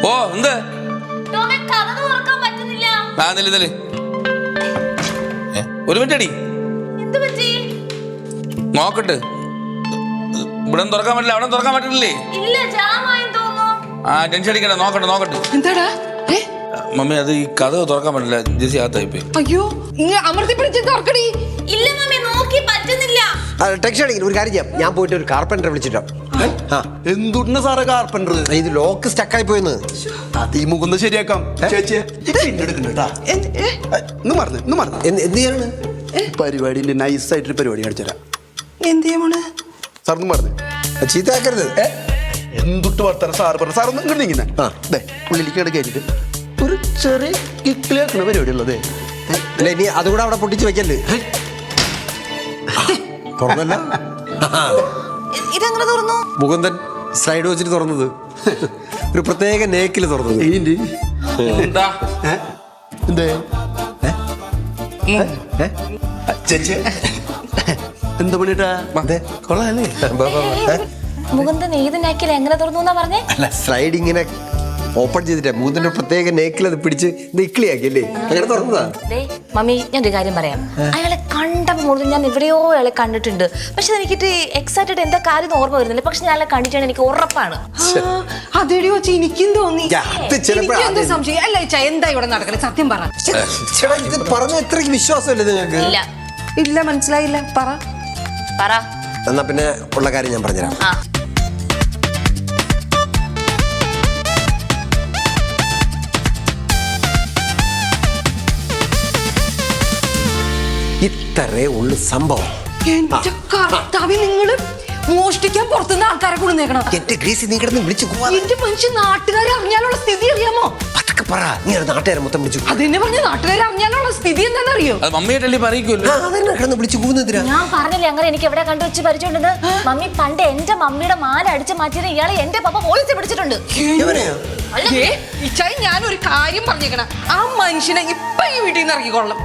ഓ എന്ത് ഒരു മിനിറ്റ് അടി നോക്കട്ട്. ഇവിടെ തുറക്കാൻ പറ്റില്ല, അവിടെ തുറക്കാൻ പറ്റില്ലേ? ആ ടെൻഷൻ അടിക്കണ്ട, നോക്കട്ടെ നോക്കട്ടെ. എന്താടാ മമ്മി അത് ഈ കഥ തുറക്കാൻ പറ്റില്ല, ജെസി അകത്തായി പോയി. അയ്യോ അമർത്തി പിടിച്ച് തുറക്കടി. ഇല്ല മമ്മി നോക്കി പറ്റുന്നില്ല. ടെൻഷൻ അടിക്കുന്ന ഒരു കാര്യം ചെയ്യാം, ഞാൻ പോയിട്ട് ഒരു കാർപ്പൻറ്ററെ വിളിച്ചിട്ടോ. എന്തുണ്ട് സാറേ കാർപ്പൻറ്റർ? ഇത് ലോക്ക് സ്റ്റക്കായി പോയെന്ന്. അത് ഈ മുകുന്ന് ശരിയാക്കാം. ചേച്ചി എന്ത് ചെയ്യാണ്? പരിപാടിന്റെ നൈസായിട്ടൊരു പരിപാടി കാണിച്ചുതരാം. എന്ത് ചെയ്യാമോണ് സാറൊന്നും പറഞ്ഞു ചീത്തയാക്കരുത്. എന്തുട്ട് വർത്താനം സാറ് പറഞ്ഞു. സാറൊന്നും ഇങ്ങോട്ട് നീങ്ങുന്നേ ഉള്ളിലേക്ക് കയറ്റിട്ട് ഒരു ചെറിയ കിക്കിലാക്കുന്ന പരിപാടി ഉള്ളത്. അല്ല ഇനി അതുകൂടെ അവിടെ പൊട്ടിച്ച് വെക്കല്ലേ? തുറന്നല്ല, ഇതെങ്ങനെ തുറന്നു? മുകുന്ദൻ സ്ലൈഡ് വെച്ചിട്ട് തുറന്നത്. ഒരു പ്രത്യേക നേക്കിൽ തുറന്നത്. എന്താ എന്തേ ചേച്ചി എന്താ പണിട്ടാ? കൊള്ളാല്ലേ? മുകുന്ദൻ ഏത് നാക്കിൽ എങ്ങനെ തുറന്നു എന്നാ പറഞ്ഞേ? അല്ല സ്ലൈഡ് ഇങ്ങനെ ഓപ്പൺ ചെയ്തിട്ടേ മുകുന്ദന്റെ പ്രത്യേക നേക്കിൽ അത് പിടിച്ച് ഇക്ലിയാക്കിയല്ലേ, അങ്ങനെ തുറന്നതാ. മമ്മി ഞാൻ ഒരു കാര്യം പറയാം. അയാളെ കണ്ടപ്പോൾ മുതൽ ഞാൻ എവിടെയോ അയാളെ കണ്ടിട്ടുണ്ട്. പക്ഷെ എനിക്കിട്ട് എക്സാക്റ്റ് എന്താ കാര്യം ഓർമ്മ വരുന്നില്ല. പക്ഷെ ഞാൻ അയാളെ കണ്ടിട്ടാണ്, എനിക്ക് ഉറപ്പാണ്. അതെടി വെച്ച് എനിക്കും തോന്നി. ചിലപ്പോ സംശയം അല്ല എന്താ ഇവിടെ നടക്കണേ? സത്യം പറ. പറഞ്ഞ ഇത്രയ്ക്ക് വിശ്വാസമല്ലേ നിങ്ങൾക്ക്? ഇല്ല ഇല്ല മനസ്സിലായില്ല, പറ. എന്നാ പിന്നെ ഉള്ള കാര്യം ഞാൻ പറഞ്ഞുതരാം. ഇത്രേ ഉള്ളു സംഭവം. എന്റെ കർത്താവേ, നിങ്ങള് മോഷ്ടിക്കാൻ പുറത്തുനിന്ന് ആൾക്കാരെ കൊണ്ടുവന്നേക്കണം. എന്റെ ഗ്രീസി നീ കിടന്ന് വിളിച്ചു പോവാ. എന്റെ മനുഷ്യൻ നാട്ടുകാരെ അറിഞ്ഞാലുള്ള സ്ഥിതി അറിയാമോ? അതൊക്കെ പറ. നീ നാട്ടുകാരെ മൊത്തം വിളിച്ചു. അതെന്നെ പറഞ്ഞ നാട്ടുകാരെ അറിഞ്ഞാലുള്ള സ്ഥിതി എന്താണെന്നറിയോ? അത് മമ്മിയായിട്ടല്ലേ പറയിക്കുമല്ലോ. അതെന്നെ കിടന്ന് വിളിച്ചു പോകുന്നതിനാ. ഞാൻ പറഞ്ഞില്ലേ അങ്ങനെ എനിക്ക് എവിടെ കണ്ടു വെച്ച് പരിചയമുണ്ടെന്ന്. മമ്മി പണ്ട് എന്റെ മമ്മിയുടെ മാല അടിച്ച് മാറ്റിയത് ഇയാളെ എന്റെ പപ്പ പോലീസിൽ പിടിച്ചിട്ടുണ്ട്. ഞാനൊരു കാര്യം പറഞ്ഞേക്കണം, ആ മനുഷ്യനെ ഇപ്പൊ ഈ വീട്ടിൽ നിന്ന് ഇറങ്ങിക്കൊള്ളണം.